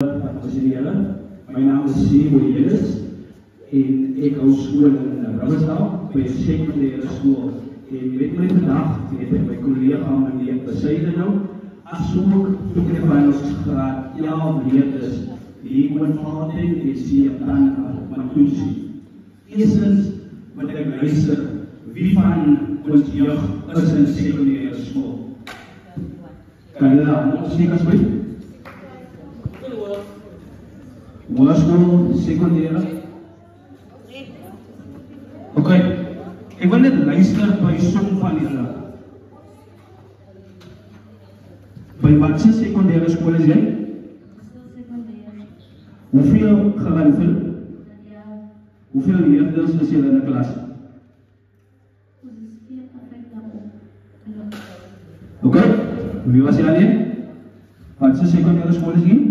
My naam is Sebo Jelis en ek hou skool in Brabazal by 'n sekondêre skool. En met my vandag het ek my kollega meneer Besuiden nou, asook ek van ons graad 11 leerders die ontvang en sien dan Matusi. Eerstens wat ek luister, wie van ons jeug is in sekondêre skool? Kan jy ons nie asseblief? Hoërskool, sekondêre. Oké, ek wil net luister by som van julle. By watse sekondêre skool is jy? Hoeveel gewinsel? Hoeveel leerders is julle in 'n klas? Oké, wie was jy alleen? Watse sekondêre skool is jy?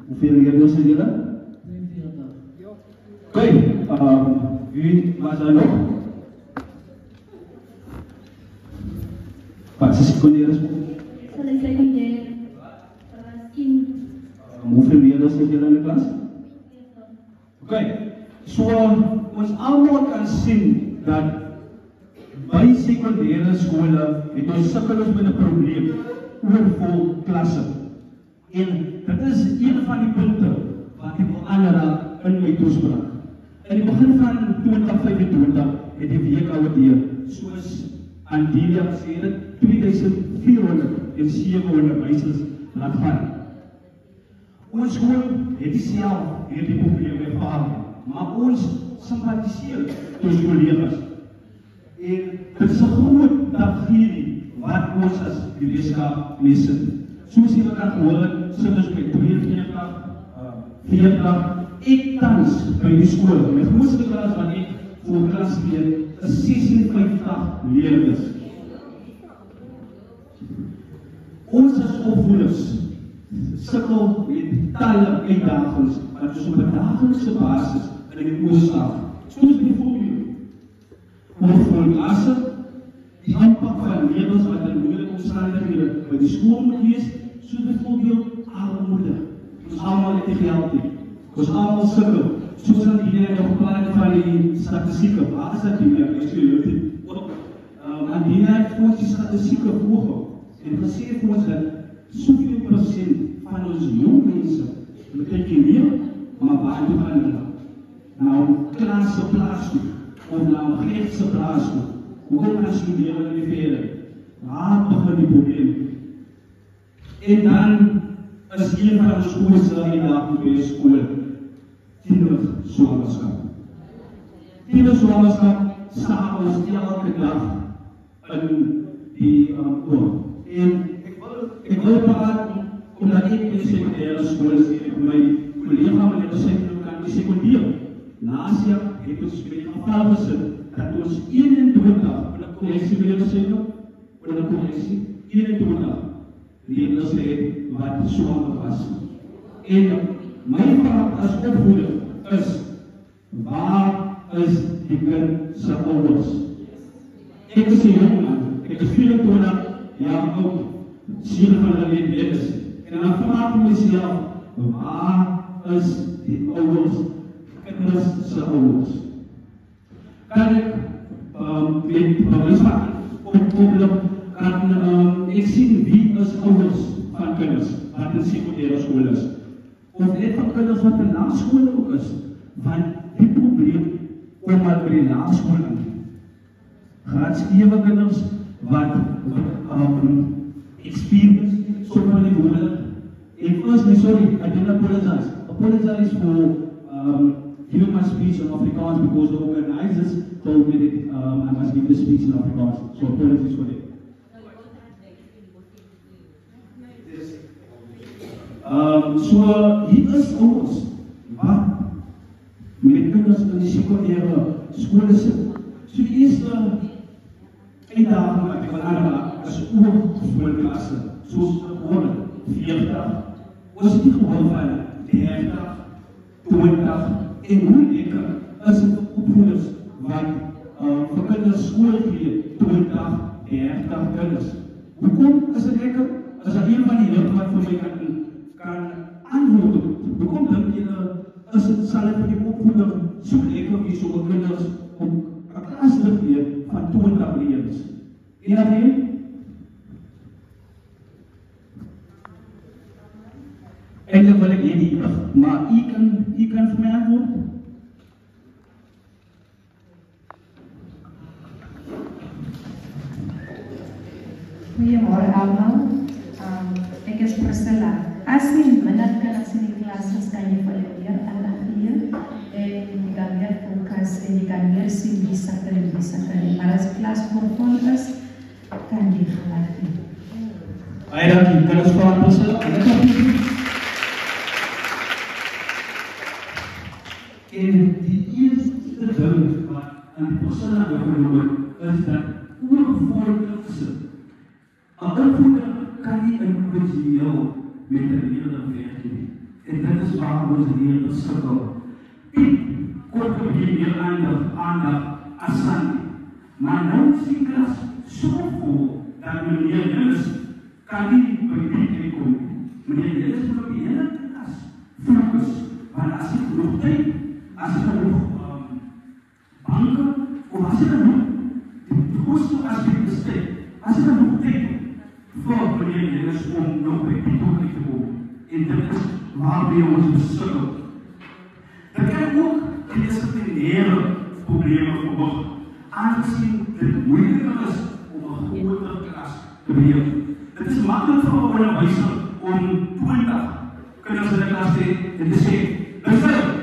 Hoeveel leerders is julle? 43. Oké, wie was daar nog? Wat is sekondêre skool? Sekondêre. Hoeveel leerders is julle in die klas? Oké, so ons almal kan sien dat by sekondêre skole het ons sukkel met 'n probleem oorvol klasse. En dit is een van die punte wat ek wil aanraak in my toespraak. In die begin van 2025 het die WKOD, soos Andelia gesê het, 2407 onderwysers laat gaan. Ons skool het nie self hierdie probleem ervaar, maar ons simpatiseer ons kollegas. En dit is 'n groot tragedie wat ons as die wetenskap mee sit. Soos julle kan hoor, sit ons met 42, 40, ek tans by die skool. My grootste klas wat ek voor klas weet, is 56 leerders. Ons as opvoeders sukkel met talle uitdagings wat ons op 'n daaglikse basis in die oog staar. Soos byvoorbeeld oorvolklasse, die aanpak van leerders wat in moeilike omstandighede by die skool moet wees, soos byvoorbeeld armoede. Ons almal het nie geld nie. Ons almal sukkel. Soos aan die nog gepraat van die statistieke. Waar is dat hier? Ek sê julle ook. Aan die het vir ons die statistieke voorgehou en gesê vir ons dat soveel prosent van ons jong mense matrikuleer, maar waar toe gaan hulle? Nou, klasse plaas toe, of nou gerechtse plaas toe. Hoekom gaan studeren in die verder? Waar begin die probleem? En dan is een van ons grootste uitdagings by skool tienerswangerskap. Tienerswangerskap staan ons elke dag in die oor. En ek wil praat omdat ek in die sekondêre skool is en my kollega meneer Besuiden kan die sekondêre. Laas jaar het ons met die geval gesit dat ons 21 met 'n korreksie meneer Besuiden, met 'n korreksie 21 leerders het wat swanger was. En my vraag as opvoeder is, waar is die kind se ouers? Ek is 'n jong man, ek is 24 jaar oud, sien van hulle leerders. En dan vraag ek myself, waar is die ouers, kinders se ouers? Kan ek met bewusmaking oploop, kan ek sien wie is ouers van kinders wat in sekondêre skool is, of net van kinders wat in laerskool ook is, want die probleem kom maar by die laerskool in. Graad 7 kinders wat experience so many women. And firstly, sorry, I didn't apologize. Apologize for giving my speech in Afrikaans because the organizers told me that I must give the speech in Afrikaans. So apologies for that. So hier is ouers wat met kinders in die sekondêre skole sit. So die eerste uitdaging wat ek wil aanraak is oorvolklasse, soos gewone 40. Ons het nie gewoon van 30, 20 en hoe lekker is het opvoeders wat vir kinders skool gee, 20, 30 kinders. Hoekom is het lekker? As er een van die jeugd wat vir my kan Hoekom dink julle is dit sal dit vir die opvoeding so lekker wees om kinders om 'n klas te gee van 20 leerders? Enige? Eintlik wil ek nie, maar u kan vir my antwoord. Goeiemôre almal. Ek is Priscilla. As jy minder kinders in die klas is, kan jy vir hulle meer aandag gee en jy kan meer fokus en jy kan meer sien wie sukkel. Maar as die klas vol is, kan jy gelyk doen. Baie dankie. Kan ons vra Priscilla? En die eerste ding wat aan Priscilla genoem is dat oorvorderlikse. 'n opvoeder kan nie individueel met 'n leerder werk nie. En dit is waar ons leerders sukkel. Piet kort hier meer aandag as Sandy. Maar nou sien klas so vol dat meneer Jennis kan nie by die kom. Meneer Jennis moet op die hele klas fokus. Want as jy genoeg tyd, as jy genoeg banken, of as jy genoeg die kosten as jy besteed, as jy genoeg tyd voor meneer Jennis om nog by die doel te komen. En dit is waar we ons besukkel. Dat kan ook die disciplinaire problemen verwachten, aangezien dit moeilijker is om een grotere klas te leren. Het is makkelijk voor een onderwijzer om 20 kinders in de klas te en te zeggen, luister,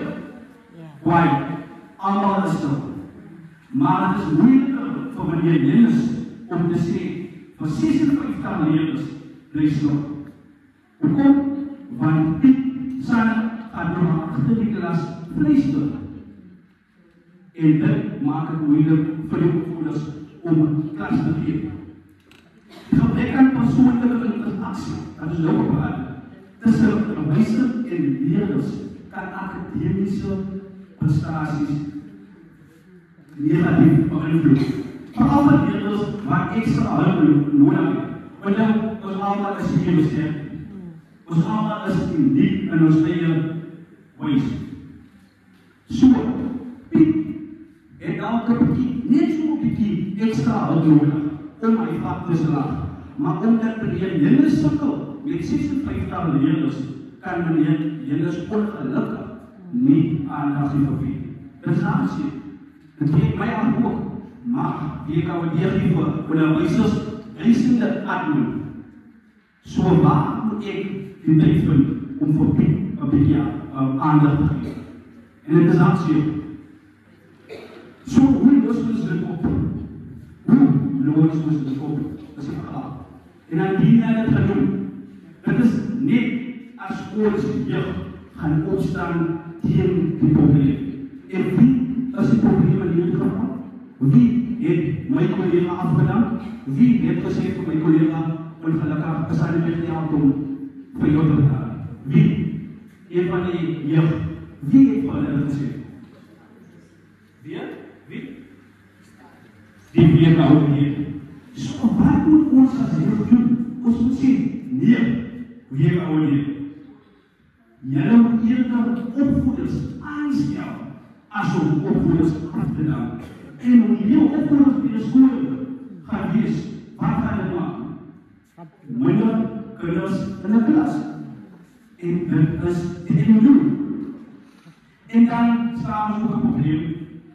why? Allemaal is stil. Maar het is moeilijker voor meneer Jennis om te zeggen, van 56 leerders, bly stil. Hoekom? Want Piet Sanne gaat nog achter die klas fluister. En dit maakt het moeilijk voor de opvoeders om een klas te geven. Gebrek aan persoonlijke interactie, dat is ook praten, tussen onderwijzer en leerders kan academische prestaties negatief beïnvloeden. Vooral voor leerders waar extra hulp nodig is. Want ons allemaal is hier bestemd. Ons allemaal is uniek in ons eie wijze. So, Piet het elke bietjie, net so 'n bietjie extra hulp nodig om my vak te slaag. Maar omdat meneer Jennis sukkel met 56 leerders, kan meneer Jennis ongelukkig nie aandag gee vir Piet. Dit is aansien. Dit geef my aan ook. Maar wie kan we hier voor onderwijzers reisende admin? Zo waar moet ik die tijd vinden om voor Piet een beetje aandacht te geven? En het is aanzien. Zo hoe lossen we dit op? Hoe lossen we dit op? Dat is een vraag. En dan die naar het gaan doen. Het is niet als ons jeugd gaan opstaan tegen die problemen. En wie is die problemen hier gegaan? Wie heeft mijn collega afgedaan? Wie heeft gezegd voor mijn collega ongelukkig bestaan met jou om voor jou te betalen? Wie? Een van die jeugd. Wie heeft van hen gezegd? Wie? Die weer houden hier. Zo, wat moet ons als jeugd doen? Ons moet zien. Nee, wie houden hier? Jij moet eerder opvoeders aanstellen als om opvoeders af te doen. En hoe je opvoeders in de school gaat wees, wat gaat het maken? Minder kinders in de klas. En dit is die doen. En dan staan we ook een probleem.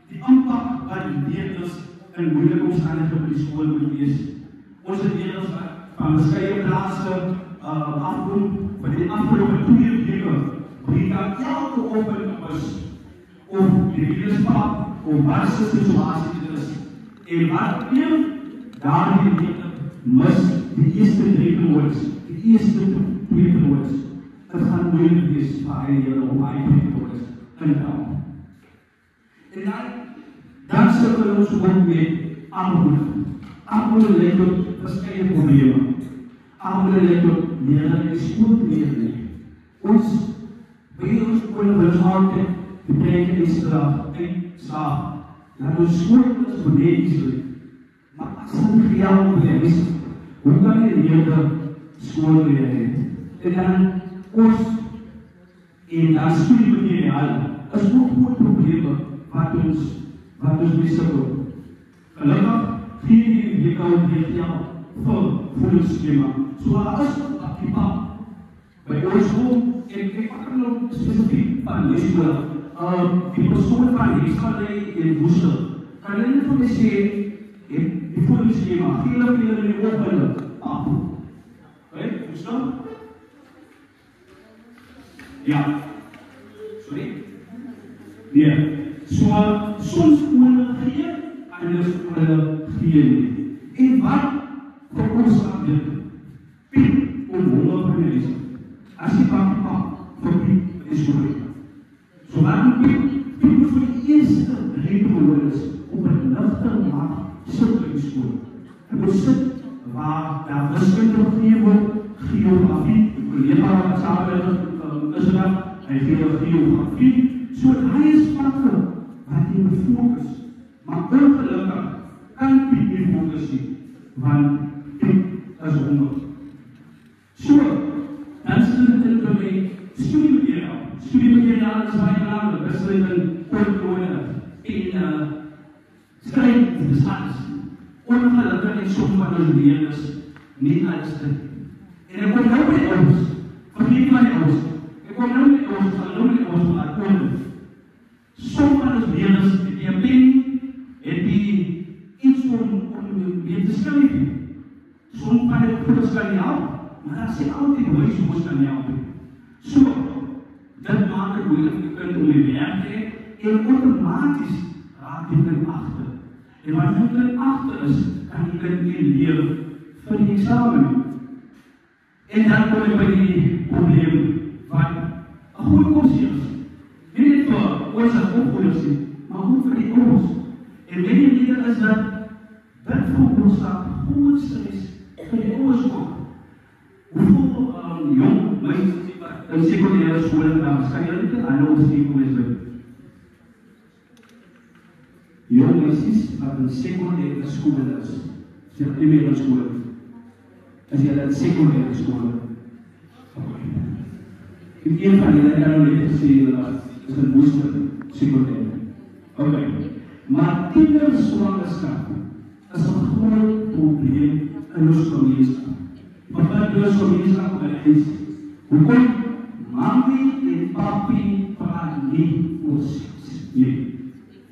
Die aanpak wat die leerders in moeilijke omstandigheden op die school moet wees. Onze leerders van bescheiden plaatsen afdoen, van die afgelopen 2 weken, die dan elke open was. Of die wetenschap, of wat de situatie is. En wat weer daar die leerder mis die eerste 3 woorden, die eerste 2 woorden. Het gaat moeilijk wees vir hy leerder om hy 2 woorden in te hou. En dan sukkel ons ook met armoede. Armoede lei tot verskeie probleme. Armoede lei tot leerders die skool leer. Ons by ons onderwys altyd betekent extra slaag. Laat ons school is benedisch. Maar als het voor jou is, hoe kan je leerder school leren? En dan ons En dan studiemateriaal is ook groot probleme wat ons mee sukkel. Gelukkig gee die WKO vir voedingsskema. So daar is op die pad. By ons school, ek pak nou spesifiek van die school, die persoon van die school in Woester, kan hulle vir my sê, die voedingsskema, gele in die ooghulle, af. Right, Woester? Ja. Sorry? Nee. So, soms skole gee, ander skole gee nie. En wat veroorsaak dit? Piek om honger van die lees. As jy pak vir piek is skole. So wat moet piek vir die eerste rede verloor is, om het lichter maak, sit in die skole. En moet sit waar daar wiskunde gegee word, geografie, die collega wat saamwerk is dat, hy gee geografie, so hy is vakker wat jy moet fokus. Maar ongelukkig kan piek nie fokus nie, want piek is honger. So, dan sê dit in my studiemateriaal. Studiemateriaal is baie belangrijk, dis in oorlooie en skryf in besluit. Ongelukkig en soms van ons leerders nie alles dit. En ek kom nou by ons, vergeet my ons, ek kom nou met ons, maar kom. Soms van ons leerders het die pen, het die iets om mee te skryf. Soms kan ek goed kan help, maar daar sê altyd hoe jy ons kan help. So, dit maak het moeilijk die kind om die werk te hê, en automatisch raak die kind achter. En wat die kind achter is, kan die kind nie leer vir die examen. En dan kom ek by die probleem van een goeie kursie is. Nie net vir ons as opvoeders, maar ook vir die ouers. En my rede is dat dit veroorsaak groot stres vir die ouers ook. Hoeveel jong meisjes in sekundêre skole dames, kan julle dit aan ons nie kom is by? Jong meisjes wat in sekundêre skole is, sê primêre skole. As jy in sekundêre skole. Ek het een van julle kan nou net gesê, is in Woester sekundêre. Ok. Maar tienerswangerskap is 'n groot probleem in ons gemeenskap. Want wat doen ons gemeenskap by die huis? Hoekom? Mami en papi praat nie oor seks nie.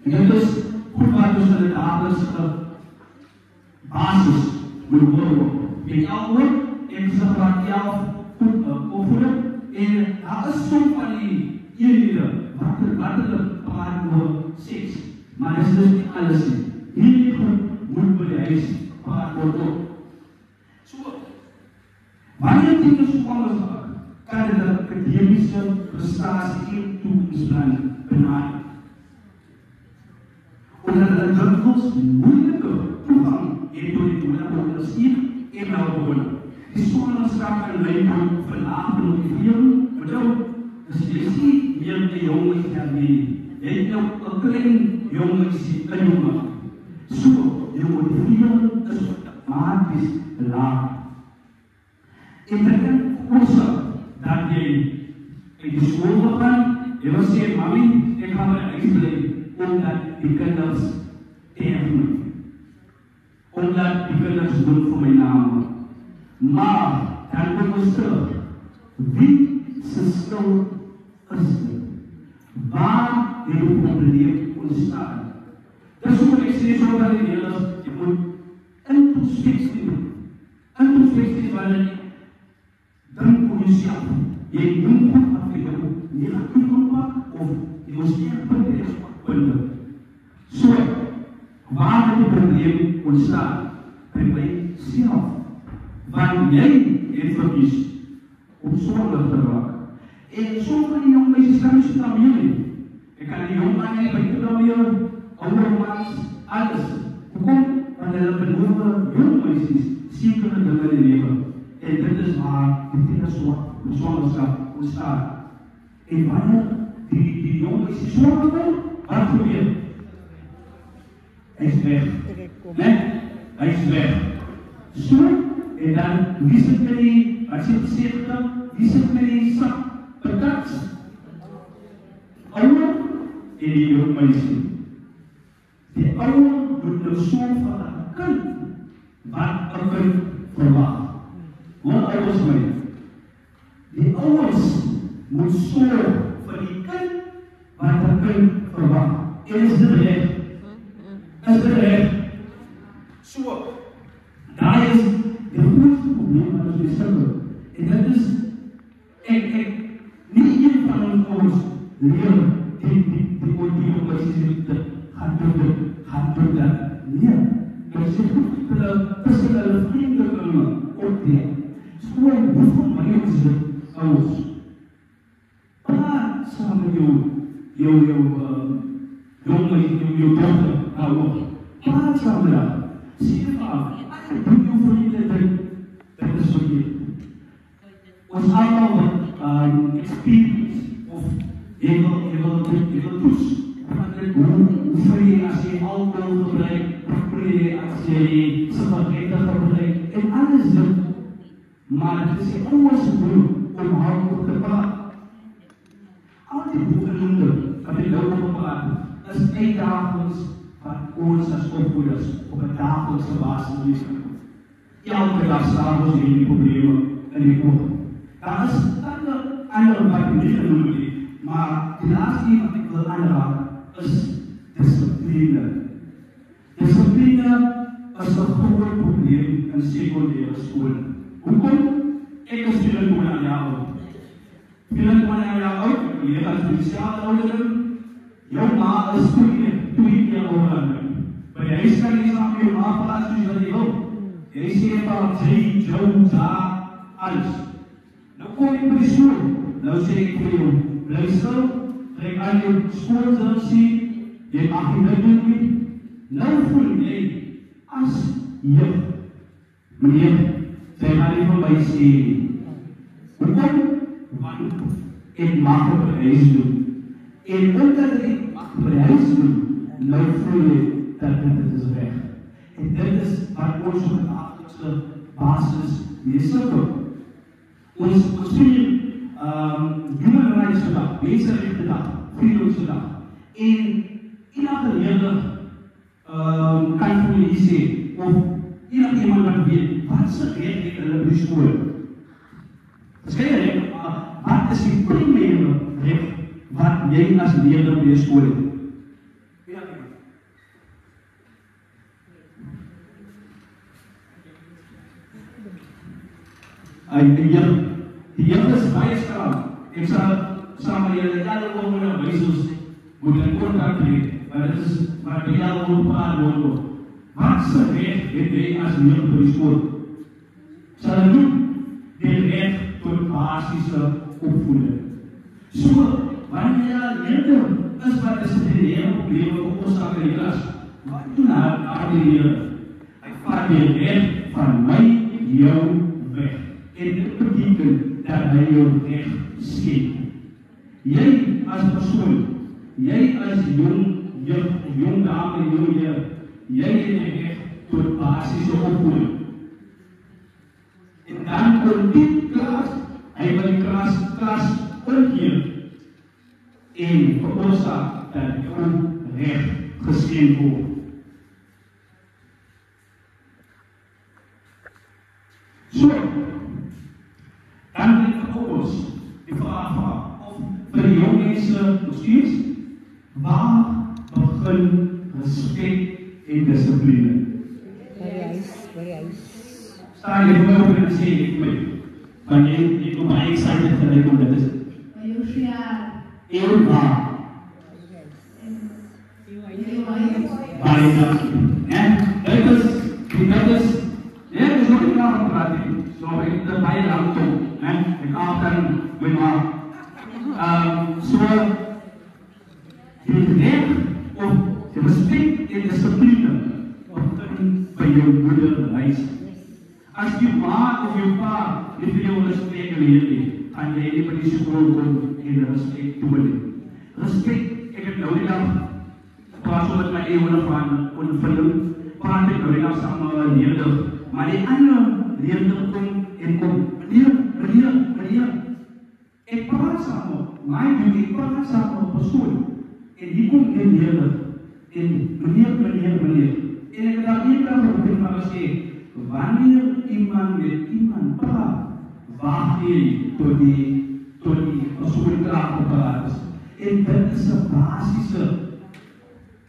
En dit is goed wat ons in die daaglikse basis moet hoor. Met ouer en sy praat opvoeding en daar is som van die eenhede wat hulle praat oor seks. Maar dit is dus nie alles nie. Hierdie goed moet by die huis praat oor. So, wanneer tienerswangerskap kan dit 'n akademiese prestasie en toekomsplan benader. Omdat hulle dikwels moeilike toegang het tot die onderwys en welbehoud. Die swangerskap kan lei tot verlaagde motivering, want as jy sien meer die jonges hernie, jy het nou 'n klein jonges in jou maag. So, jou motivering is automatisch laag. En dit kan oorsaak dat jy in die school gaan, jy wil sê, mami, ek gaan my huis bly, omdat die kinders erven. Omdat die kinders doen vir my naam. Maar, dan kom ons terug. Wie se skuld is dit? Waar het die probleem ontstaan? Dis hoe ek sê, so dat die leerders, jy moet introspectie doen. Introspectie is wanneer dink oor jouself. Jy doen goed wat vir jou negatief ontpak of jy ons punte is punte. So, waar het die probleem ontstaan? By myself. Want jy het verkies om swanger te raak. En so van die jong meisjes kan jy blameer nie. Ek kan die jong man nie by te blameer, oude mans, alles. Hoekom? Want hulle beloof jong meisjes sekere dinge in die lewe. En dit is waar die tienerswangerskap ontstaan. En wanneer die jong is swanger word, wat gebeur? Hy is weg. Nee? Hy is weg. So, en dan, wie sit met die, as jy gesê het, wie sit met die sak, patats, en die jong meisie. Die ouer moet nou so van 'n kind wat 'n kind verwag. Hoor ouers my. Die ouers moet sorg vir die kind wat 'n kind verwag. En is dit reg? Is dit reg? So, daar is die grootste probleem wat ons besikkel. En dit is, nie een van ons ouers leer die organisatie te gaan doen dat. Nee, ek sê goed tussen hulle vriende hulle opdeel. So, hoeveel my is dit ouers? Praat saam met jou dochter, nou, praat saam met haar. Sê vir doen jou vriende dit is so jy. Ons allemaal experience of jy wil toes. Hoe voel jy as jy alcohol gebruik, hoe voel jy as jy sigarette gebruik, en alles dit. Maar dit is die ouers doel om haar op te praat. Al die boekenoemde wat ek nou gepraat is uitdagings wat ons as opvoeders op 'n daaglikse basis lees. Elke dag staan ons in die probleme in die oog. Daar is ander wat ek nie genoem het, maar die laaste een wat ek wil aanraak is dissipline. Dissipline is 'n groot probleem in sekondêre skole. Hoekom? Ek is 24 jaar oud. 24 jaar oud, ek leer as spesiale ouderdom. Jou ma is 2 jaar ouder. By die huis kan jy saam met jou ma praat soos wat jy wil. Jy sê van sy, jou, daar, alles. Nou kom ek by die skool. Nou sê ek vir jou, bly stil, trek aan jou skoolsersie, jy mag nie dit nie. Nou voel jy as juf. Meneer, sy gaan nie van my sê. Hoekom? Want ek mag het by huis doen. En omdat ek mag by huis doen, nou voel jy dat dit is weg. En dit is wat ons op die dagelijkse basis mee sukkel. Ons vier Human Rights Dag, Mensenrechte Dag, Freedomse Dag. En enige leerder kan vir my sê, of enige iemand wat weet, wat se reg het hulle by die skool? Verskye reg, wat is die primaire reg wat jy as leerder by die skool het? Die jeug is baie skaam. Ek sal saam met julle alle onderwysers moet in kontak tree, want dit is wat by julle gepraat word. Wat se reg het jy as leerder by die skool? Sal hulle doen die reg tot basiese opvoeding. So, wanneer jy leerder is wat is die probleme op ons aan die klas, wat doen haar die leerder? Hy vat die reg van my, jou weg. En dit beteken dat hy jou reg skep. Jy as persoon, jy as jong dame, jong heer, jy het die reg tot basiese opvoeding. En dan kom die klas, hy wil die klas omkeer en veroorsaak dat jou reg geskep word. So, dan het vir ons die vraag of vir die jong mense steeds, waar begin respek en dissipline? By die huis. Staan jy vir my op en sê ek my, want jy kom baie excited vir my om dit is. By jou jaar. Eeuw waar. Baie dankie. Dit is, dit is nog nie klaar gepraat nie. So ek het baie lang toe, ek kan my ma. So, die reg of die respect en dissipline by jou moederhuis. As jou ma of jou pa nie vir jou respect geleer nie, gaan jy nie by die skool kom en respect toon. Respect, ek het nou die dag praat so met my eeuwige van onvulling, praat ek nou die dag saam met my leerder, maar die ander leerder kom en kom, meneer, ek praat saam op, my doen, ek praat saam op persoon. En hier kom meneer en meneer. En ek het daar eendag op die vraag gesê, wanneer iemand met iemand praat, wacht jy tot die persoonkraagapparaat is. En dit is 'n basiese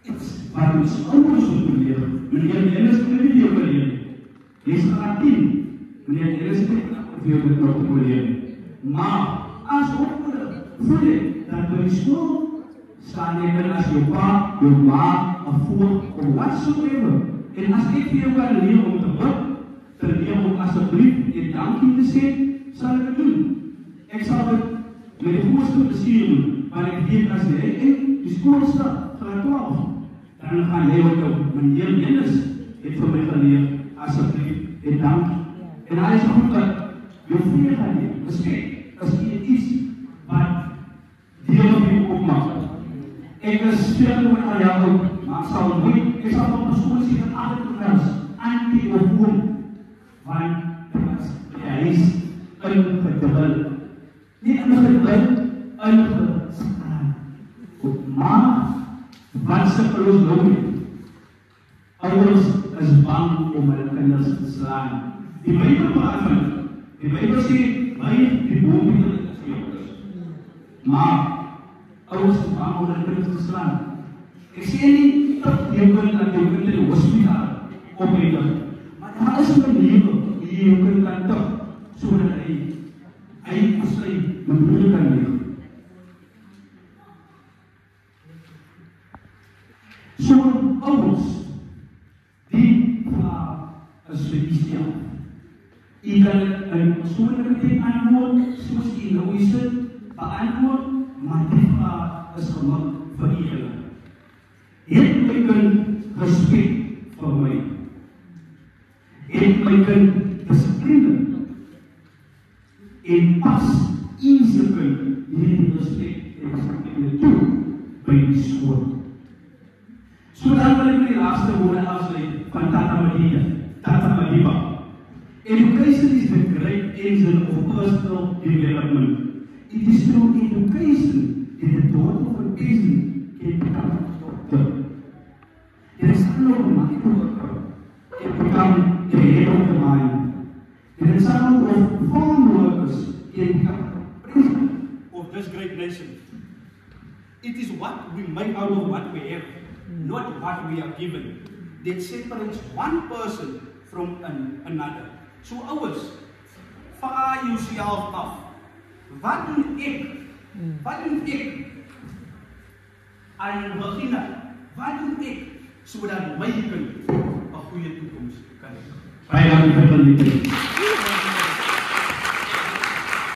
iets wat ons ouers moet leer. Meneer Dennis het nie jou geleer. Jy's graad 10. Meneer Dennis het nie jou met nou te leer. Maar as ouer voel jy dat by skool staan jy dan as jou pa, jou ma, 'n voer of whatsoever. En as ek vir jou kan leer om te bid, dan leer om asseblief en dankie te sê, sal ek dit doen. Ek sal dit met die grootste plesier doen, maar ek weet as jy in die skool stap, graad 12, dan gaan jy ook nou, meneer Dennis het vir my geleer, asseblief en dankie. En hy is goed dat jou vrienden gaan leer, respect, as jy iets wat deel op jou opmaak. Ek is 40 jaar oud, maar ek sal nooit, ek sal op die school sê dat alle toekomst, antie of oom, want hy is ingedrul. Nie ingedrul, ingedrul. Maar, wat se verloos nou nie? Ouers is bang om hulle kinders te slaan. Die Bybel praat van dit. Die Bybel sê, my die boomie is jokkers. Maar, ouers is bang om hulle kinders te slaan. Ek sê nie, dat jou kind dat jou kind in die hospitaal opleiding. Maar daar is 'n manier die jou kind kan toch, sodat hy besluit, my broer kan leer. So, ouers, die vraag is vir die stel. Jy kan in persoonlijke tyd antwoord, soos jy nou sit, beantwoord, maar die vraag is gemaak vir jy. Het my kind respect vir my? Het my kind discipline? En pas eens kind hierdie respect en discipline toe by die skool. So dan wil ek met die laaste woorde afsluit van Tata Madiba. Education is the great engine of personal development. It is through education that the daughter of a peasant can become a doctor. There is no mind worker can become the head of the mind. There is some of farm workers can become president of this great nation. It is what we make out of what we have, not what we are given, that separates one person from another. So ouers, vaar jouself af. Wat doen ek? Aan Regina, wat doen ek sodat my kind 'n goeie toekoms kan hê? Baie dankie vir die